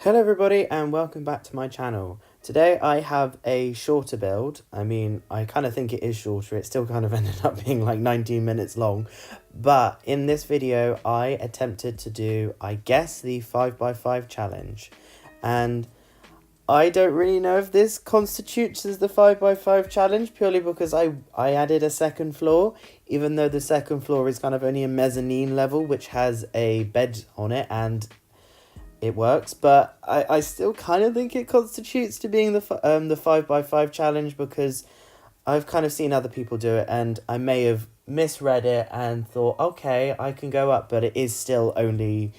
Hello everybody and welcome back to my channel. Today I have a shorter build. I kind of think it is shorter. It still kind of ended up being like 19 minutes long. But in this video I attempted to do, I guess, the 5x5 challenge. And I don't really know if this constitutes as the 5x5 challenge purely because I added a second floor, even though the second floor is kind of only a mezzanine level which has a bed on it and it works, but I still kind of think it constitutes to being the 5x5 challenge because I've kind of seen other people do it and I may have misread it and thought, okay, I can go up, but it is still only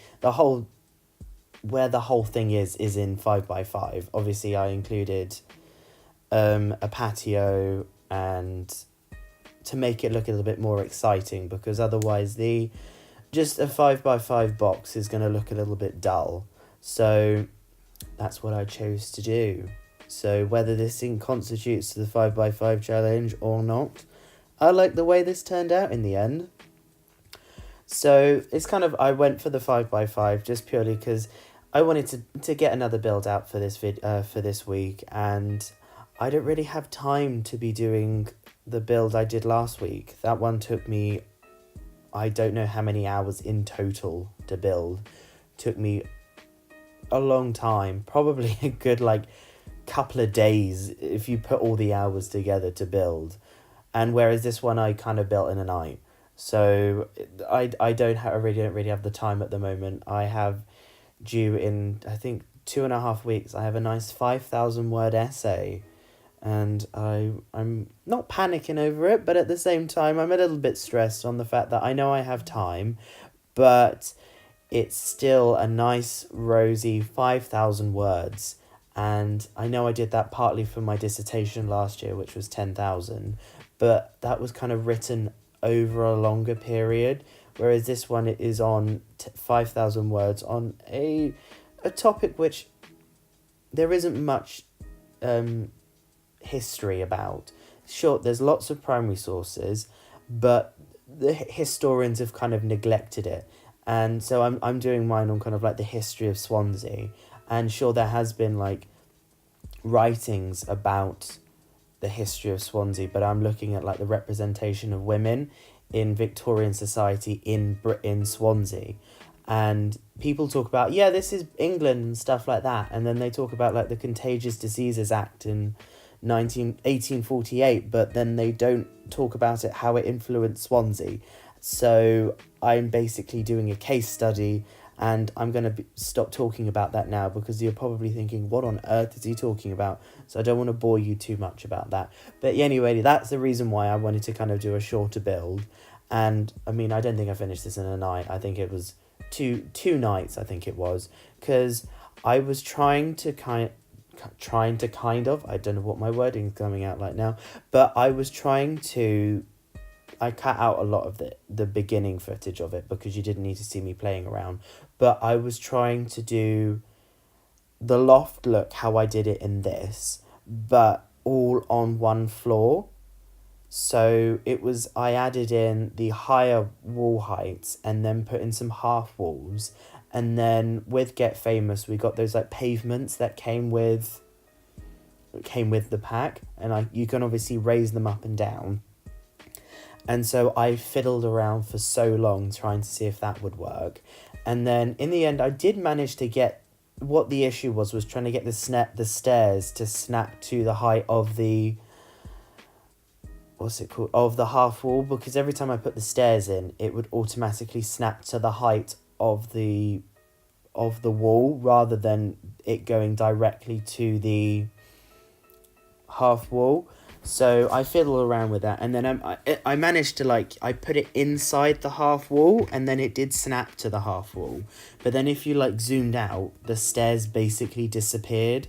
where the whole thing is in 5x5. Obviously I included a patio and to make it look a little bit more exciting, because otherwise just a 5x5 box is going to look a little bit dull. So that's what I chose to do. So whether this thing constitutes to the 5x5 challenge or not, I like the way this turned out in the end. So it's kind of, I went for the 5x5 just purely because I wanted to get another build out for this week, and I don't really have time to be doing the build I did last week. That one took me, I don't know how many hours in total to build. Took me a long time, probably a good couple of days if you put all the hours together to build. And whereas this one I kind of built in a night. So I don't really have the time at the moment. I have due in, I think, 2.5 weeks, I have a nice 5,000 word essay. And I'm not panicking over it, but at the same time, I'm a little bit stressed on the fact that I know I have time, but it's still a nice, rosy 5,000 words. And I know I did that partly for my dissertation last year, which was 10,000, but that was kind of written over a longer period, whereas this one is on 5,000 words on a topic which there isn't much history about. Sure, there's lots of primary sources, but the historians have kind of neglected it. And so I'm doing mine on kind of the history of Swansea. And sure, there has been writings about the history of Swansea, but I'm looking at the representation of women in Victorian society in Swansea. And people talk about, yeah, this is England and stuff like that. And then they talk about the Contagious Diseases Act in 1848, but then they don't talk about how it influenced Swansea. So I'm basically doing a case study, and I'm going to stop talking about that now because you're probably thinking, what on earth is he talking about? So I don't want to bore you too much about that. But anyway, that's the reason why I wanted to kind of do a shorter build. And I don't think I finished this in a night. I think it was two nights, I think it was, because I was trying to kind of, I don't know what my wording is coming out like now, but I cut out a lot of the beginning footage of it because you didn't need to see me playing around. But I was trying to do the loft look how I did it in this, but all on one floor. So I added in the higher wall heights and then put in some half walls. And then with Get Famous, we got those pavements that came with the pack, and you can obviously raise them up and down. And so I fiddled around for so long trying to see if that would work. And then in the end, I did manage to get, what the issue was trying to get the stairs to snap to the height of the, of the half wall, because every time I put the stairs in, it would automatically snap to the height of the wall rather than it going directly to the half wall. So I fiddled around with that, and then I managed to I put it inside the half wall, and then it did snap to the half wall. But then if you zoomed out, the stairs basically disappeared,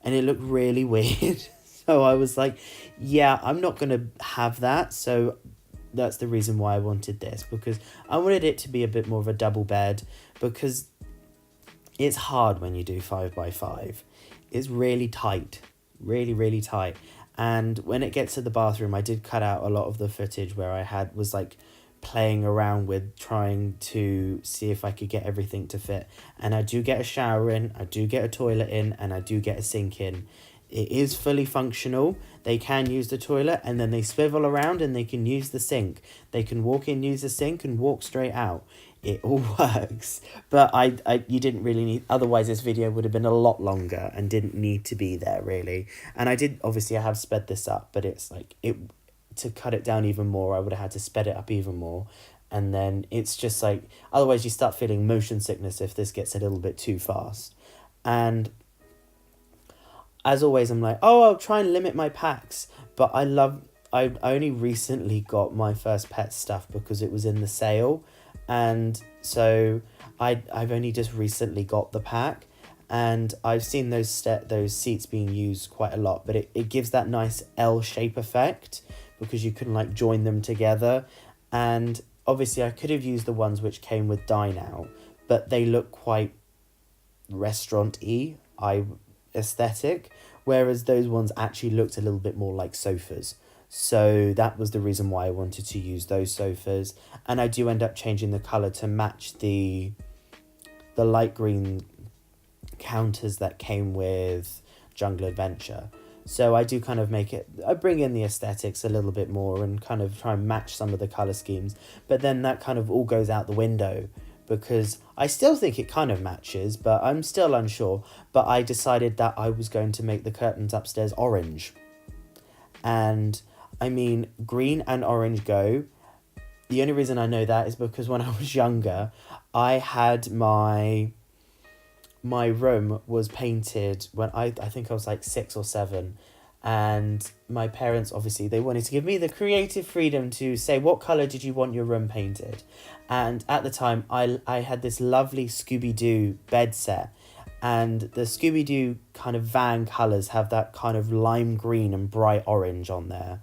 and it looked really weird. So I was yeah, I'm not gonna have that. So that's the reason why I wanted this, because I wanted it to be a bit more of a double bed, because it's hard when you do 5x5. It's really tight, really tight. And when it gets to the bathroom, I did cut out a lot of the footage where I was playing around with trying to see if I could get everything to fit. And I do get a shower in, I do get a toilet in, and I do get a sink in. It is fully functional. They can use the toilet and then they swivel around and they can use the sink. They can walk in, use the sink, and walk straight out. It all works. But you didn't really need, otherwise this video would have been a lot longer and didn't need to be there really. And I have sped this up, but it's like, to cut it down even more, I would have had to sped it up even more. And then it's just like, otherwise you start feeling motion sickness if this gets a little bit too fast. And as always, I'm like, oh, I'll try and limit my packs. But I only recently got my first pet stuff because it was in the sale. And so I've only just recently got the pack. And I've seen those seats being used quite a lot. But it gives that nice L-shape effect because you can like join them together. And obviously I could have used the ones which came with Dine Out, but they look quite restaurant-y, aesthetic, whereas those ones actually looked a little bit more like sofas. So that was the reason why I wanted to use those sofas. And I do end up changing the colour to match the light green counters that came with Jungle Adventure. So I do kind of I bring in the aesthetics a little bit more and kind of try and match some of the colour schemes. But then that kind of all goes out the window because I still think it kind of matches, but I'm still unsure. But I decided that I was going to make the curtains upstairs orange. And I mean, green and orange go. The only reason I know that is because when I was younger, I had my room was painted when I think I was like 6 or 7, and my parents, obviously, they wanted to give me the creative freedom to say, what colour did you want your room painted? And at the time, I had this lovely Scooby-Doo bed set, and the Scooby-Doo kind of van colours have that kind of lime green and bright orange on there,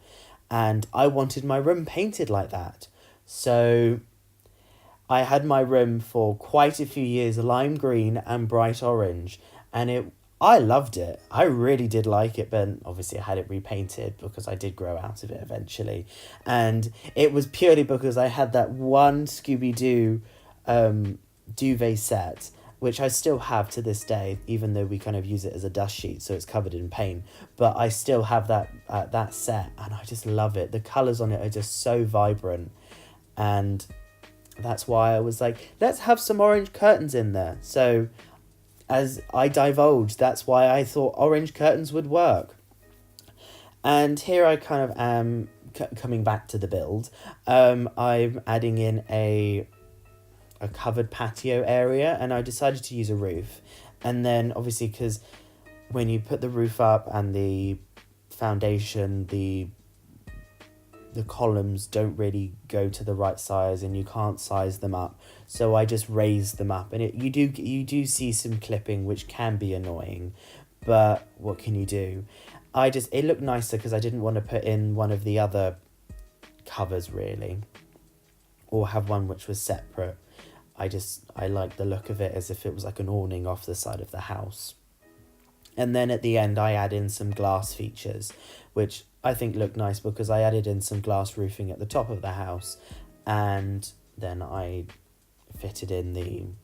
and I wanted my room painted like that. So I had my room for quite a few years lime green and bright orange, and I loved it. I really did like it, but obviously I had it repainted because I did grow out of it eventually. And it was purely because I had that one Scooby-Doo duvet set, which I still have to this day, even though we kind of use it as a dust sheet, so it's covered in paint. But I still have that set, and I just love it. The colours on it are just so vibrant, and that's why I was like, let's have some orange curtains in there. So as I divulged, that's why I thought orange curtains would work. And here I kind of am coming back to the build. I'm adding in a covered patio area, and I decided to use a roof. And then obviously, because when you put the roof up and the foundation, the columns don't really go to the right size and you can't size them up, so I just raised them up, and you do see some clipping, which can be annoying, but what can you do? It looked nicer because I didn't want to put in one of the other covers really, or have one which was separate. I like the look of it as if it was like an awning off the side of the house. And then at the end I add in some glass features, which I think look nice because I added in some glass roofing at the top of the house, and then I fitted in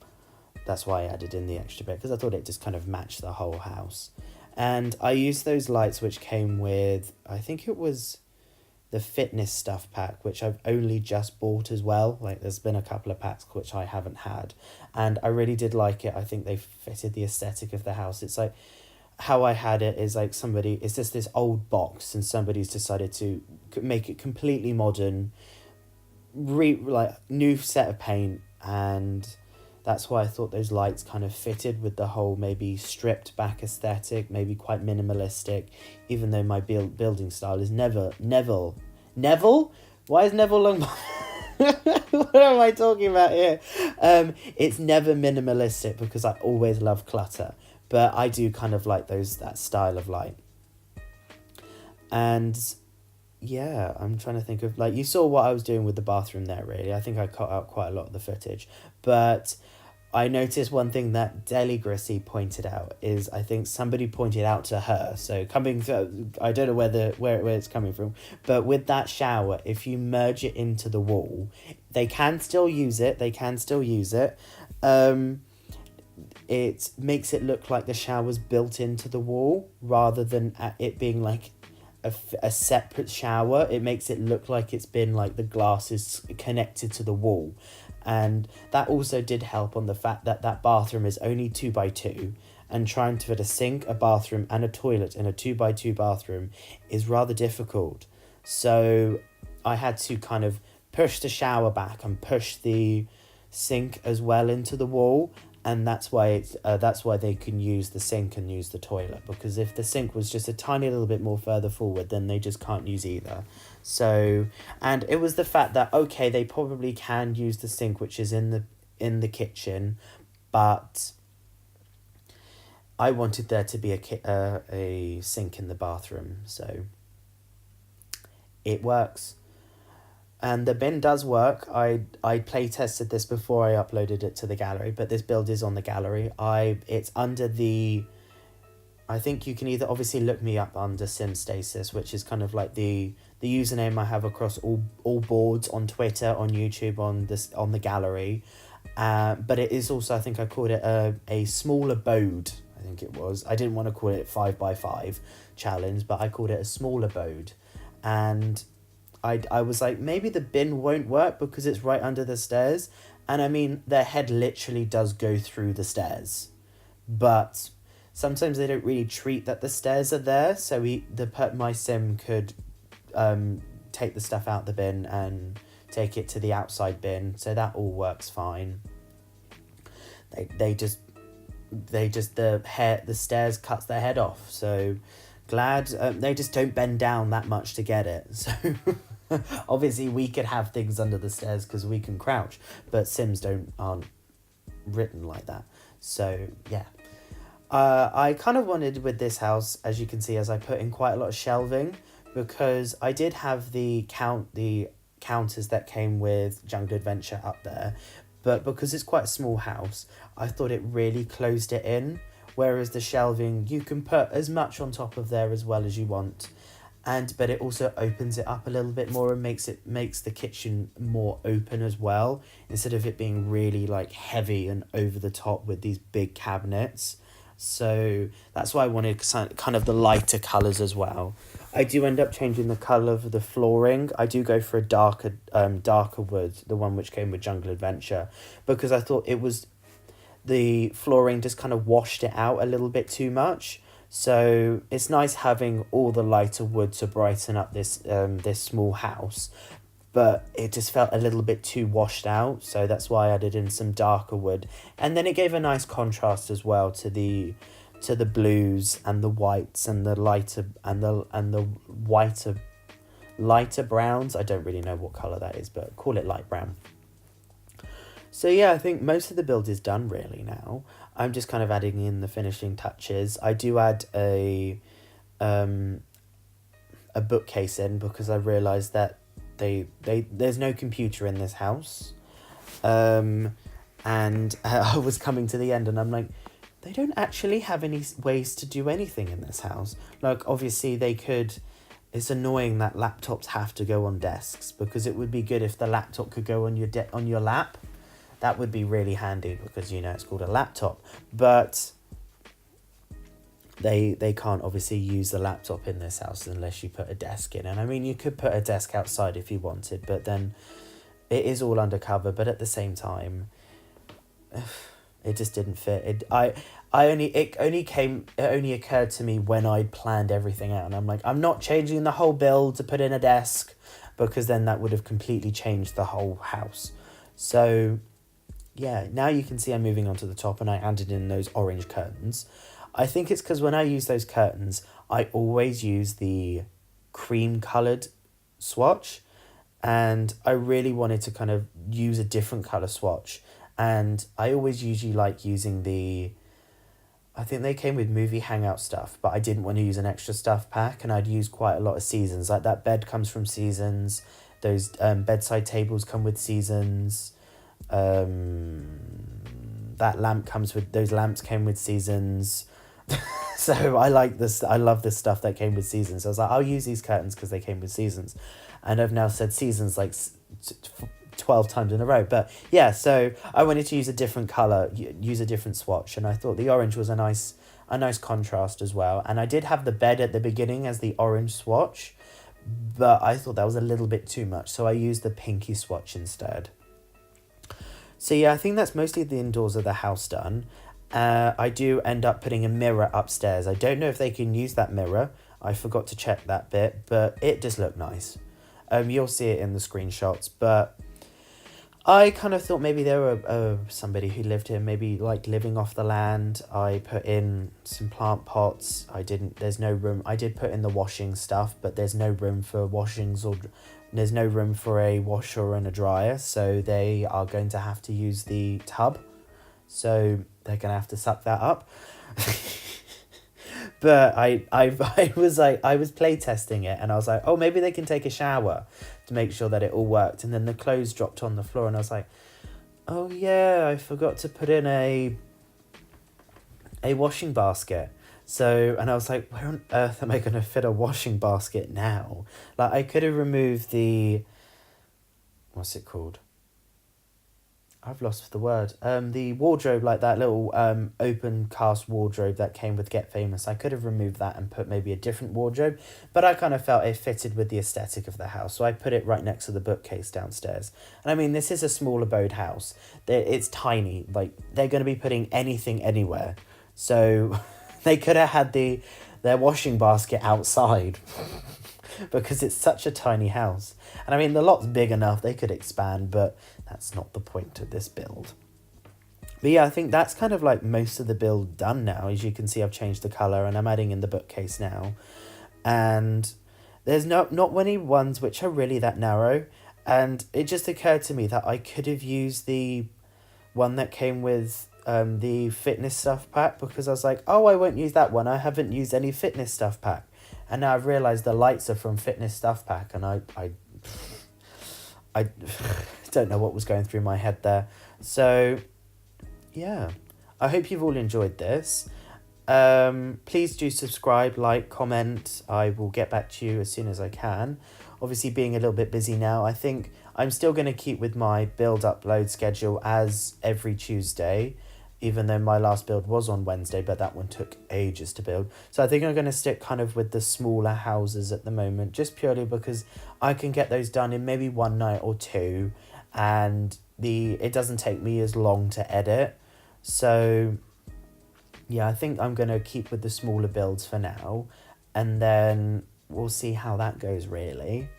that's why I added in the extra bit, because I thought it just kind of matched the whole house. And I used those lights which came with, I think it was the fitness stuff pack, which I've only just bought as well. Like there's been a couple of packs which I haven't had, and I really did like it. I think they fitted the aesthetic of the house. It's like, how I had it is like it's just this old box and somebody's decided to make it completely modern, new set of paint, and that's why I thought those lights kind of fitted with the whole maybe stripped back aesthetic, maybe quite minimalistic, even though my building style is Neville? Why is Neville long? What am I talking about here? It's never minimalistic because I always love clutter. But I do kind of like that style of light. And yeah, I'm trying to think of, like, you saw what I was doing with the bathroom there, really. I think I cut out quite a lot of the footage. But I noticed one thing that Deligracy pointed out is, I think somebody pointed out to her. So coming to, I don't know where it's coming from, but with that shower, if you merge it into the wall, they can still use it. It makes it look like the shower's built into the wall rather than it being like a separate shower. It makes it look like it's been like the glass is connected to the wall. And that also did help on the fact that that bathroom is only 2x2, and trying to fit a sink, a bathroom and a toilet in a 2x2 bathroom is rather difficult. So I had to kind of push the shower back and push the sink as well into the wall, and that's why they can use the sink and use the toilet, because if the sink was just a tiny little bit more further forward, then they just can't use either. So, and it was the fact that, okay, they probably can use the sink which is in the kitchen, but I wanted there to be a sink in the bathroom, so it works. And the bin does work. I play tested this before I uploaded it to the gallery, but this build is on the gallery. It's under the, I think you can either obviously look me up under Simstasis, which is kind of like the username I have across all boards on Twitter, on YouTube, on the gallery. But it is also, I think I called it a Small Abode. I think it was. I didn't want to call it 5x5 challenge, but I called it a Small Abode. And I was like, maybe the bin won't work because it's right under the stairs. And I mean, their head literally does go through the stairs. But sometimes they don't really treat that the stairs are there. So my sim could take the stuff out the bin and take it to the outside bin. So that all works fine. The stairs cuts their head off. So glad they just don't bend down that much to get it. So obviously we could have things under the stairs because we can crouch, but Sims aren't written like that. So yeah, I kind of wanted with this house, as you can see, as I put in quite a lot of shelving, because I did have the counters that came with Jungle Adventure up there, but because it's quite a small house, I thought it really closed it in. Whereas the shelving, you can put as much on top of there as well as you want. But it also opens it up a little bit more and makes the kitchen more open as well, instead of it being really like heavy and over the top with these big cabinets. So that's why I wanted kind of the lighter colours as well. I do end up changing the colour of the flooring. I do go for a darker wood, the one which came with Jungle Adventure, because I thought the flooring just kind of washed it out a little bit too much. So it's nice having all the lighter wood to brighten up this small house, but it just felt a little bit too washed out. So that's why I added in some darker wood, and then it gave a nice contrast as well to the blues and the whites and the lighter lighter browns. I don't really know what color that is, but call it light brown. So yeah, I think most of the build is done really now. I'm just kind of adding in the finishing touches. I do add a bookcase in because I realised that there's no computer in this house. And I was coming to the end and I'm like, they don't actually have any ways to do anything in this house. Like, obviously they could. It's annoying that laptops have to go on desks, because it would be good if the laptop could go on your lap. That would be really handy because, it's called a laptop. But they can't obviously use the laptop in this house unless you put a desk in. And I mean, you could put a desk outside if you wanted, but then it is all undercover. But at the same time, it just didn't fit. It only occurred to me when I'd planned everything out. And I'm like, I'm not changing the whole build to put in a desk, because then that would have completely changed the whole house. So yeah, now you can see I'm moving on to the top, and I added in those orange curtains. I think it's because when I use those curtains, I always use the cream coloured swatch, and I really wanted to kind of use a different colour swatch. And I always usually like using I think they came with movie hangout stuff, but I didn't want to use an extra stuff pack, and I'd use quite a lot of Seasons. Like, that bed comes from Seasons, those bedside tables come with Seasons. that lamp comes with, those lamps came with seasons. So I like this, I love this stuff that came with seasons. So I was like, I'll use these curtains because they came with seasons. And I've now said seasons like 12 times in a row. But yeah, so I wanted to use a different colour, use a different swatch. And I thought the orange was a nice contrast as well. And I did have the bed at the beginning as the orange swatch, but I thought that was a little bit too much. So I used the pinky swatch instead. So yeah, I think that's mostly the indoors of the house done. I do end up putting a mirror upstairs. I don't know if they can use that mirror. I forgot to check that bit, but it does look nice. You'll see it in the screenshots, but I kind of thought maybe there were somebody who lived here, maybe like living off the land. I put in some plant pots. There's no room. I did put in the washing stuff, but there's no room for washings, or there's no room for a washer and a dryer. So they are going to have to use the tub. So they're going to have to suck that up. But I was play testing it, and I was like, oh, maybe they can take a shower to make sure that it all worked. And then the clothes dropped on the floor, and I was like, oh yeah, I forgot to put in a washing basket. So, and I was like, where on earth am I going to fit a washing basket now? Like, I could have removed what's it called? I've lost the word. The wardrobe, like that little open cast wardrobe that came with Get Famous. I could have removed that and put maybe a different wardrobe, but I kind of felt it fitted with the aesthetic of the house. So I put it right next to the bookcase downstairs. And I mean, this is a Small Abode house. It's tiny. Like, they're going to be putting anything anywhere. So they could have had their washing basket outside. Because it's such a tiny house. And I mean, the lot's big enough, they could expand, but that's not the point of this build. But yeah, I think that's kind of like most of the build done now. As you can see, I've changed the colour and I'm adding in the bookcase now. And there's not many ones which are really that narrow. And it just occurred to me that I could have used the one that came with the fitness stuff pack, because I was like, oh, I won't use that one. I haven't used any fitness stuff pack. And now I've realised the lights are from Fitness Stuff Pack, and I don't know what was going through my head there. So, yeah, I hope you've all enjoyed this. Please do subscribe, like, comment. I will get back to you as soon as I can. Obviously, being a little bit busy now, I think I'm still going to keep with my build upload schedule as every Tuesday, even though my last build was on Wednesday, but that one took ages to build. So I think I'm going to stick kind of with the smaller houses at the moment, just purely because I can get those done in maybe one night or two, and it doesn't take me as long to edit. So yeah, I think I'm going to keep with the smaller builds for now, and then we'll see how that goes, really.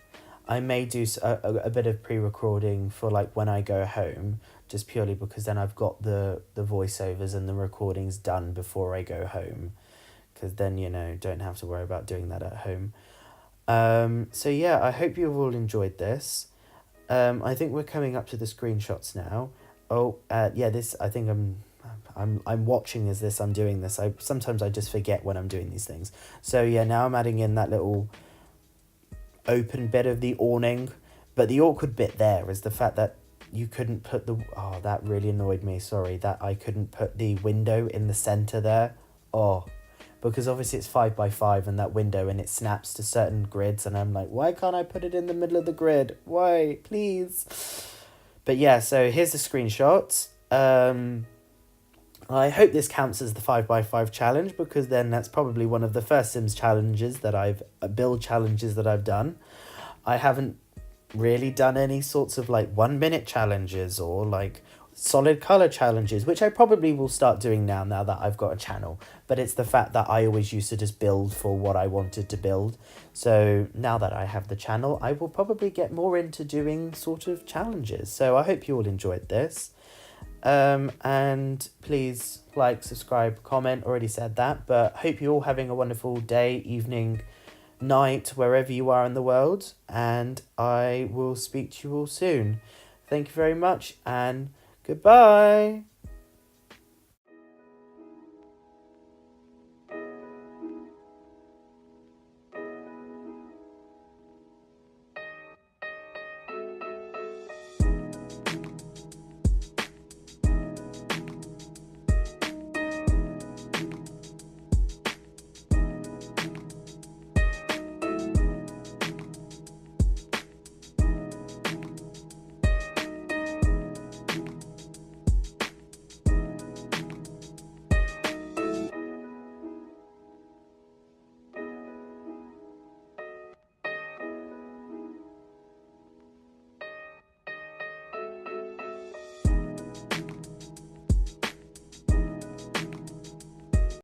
I may do a bit of pre-recording for like when I go home, just purely because then I've got the voiceovers and the recordings done before I go home, because then, you know, don't have to worry about doing that at home. So yeah, I hope you've all enjoyed this. I think we're coming up to the screenshots now. Oh, yeah, this, I think I'm watching as this, I'm doing this. Sometimes I just forget when I'm doing these things. So yeah, now I'm adding in that little open bit of the awning, but the awkward bit there is the fact that you couldn't put that really annoyed me, sorry, that I couldn't put the window in the center there. Because obviously it's 5x5 and that window, and it snaps to certain grids, and I'm like, why can't I put it in the middle of the grid? Why, please? But yeah, so here's the screenshots. I hope this counts as the 5x5 challenge, because then that's probably one of the first Sims challenges that build challenges that I've done. I haven't really done any sorts of like 1 minute challenges or like solid color challenges, which I probably will start doing now that I've got a channel. But it's the fact that I always used to just build for what I wanted to build. So now that I have the channel, I will probably get more into doing sort of challenges. So I hope you all enjoyed this. And please like, subscribe, comment, already said that, but hope you're all having a wonderful day, evening, night, wherever you are in the world, and I will speak to you all soon. Thank you very much, and goodbye.